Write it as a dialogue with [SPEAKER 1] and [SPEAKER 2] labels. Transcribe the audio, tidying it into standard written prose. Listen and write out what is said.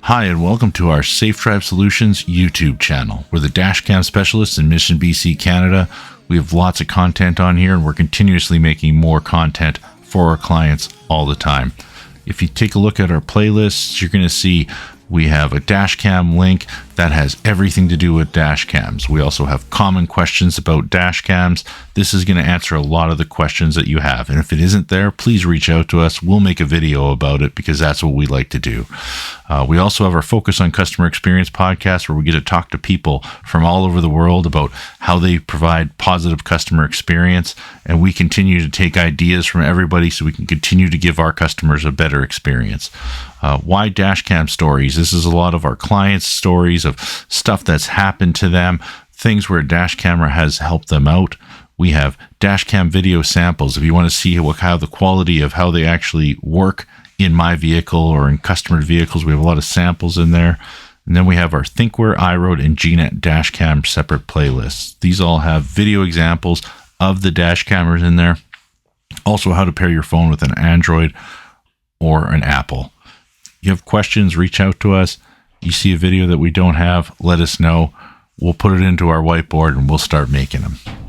[SPEAKER 1] Hi, and welcome to our Safe Drive Solutions YouTube channel. We're the dashcam specialists in Mission, BC, Canada. We have lots of content on here, and we're continuously making more content for our clients all the time. If you take a look at our playlists, you're going to see we have a dashcam link that has everything to do with dashcams. We also have common questions about dashcams. This is going to answer a lot of the questions that you have. And if it isn't there, please reach out to us. We'll make a video about it because that's what we like to do. We also have our Focus on Customer Experience podcast where we get to talk to people from all over the world about how they provide positive customer experience. And we continue to take ideas from everybody so we can continue to give our customers a better experience. Why dashcam stories? This is a lot of our clients' stories of stuff that's happened to them, things where a dash camera has helped them out. We have dashcam video samples. If you want to see how the quality of how they actually work in my vehicle or in customer vehicles, we have a lot of samples in there. And then we have our ThinkWare, iRoad, and GNet dashcam separate playlists. These all have video examples of the dash cameras in there. Also, how to pair your phone with an Android or an Apple. You have questions, reach out to us. You see a video that we don't have, let us know. We'll put it into our whiteboard and we'll start making them.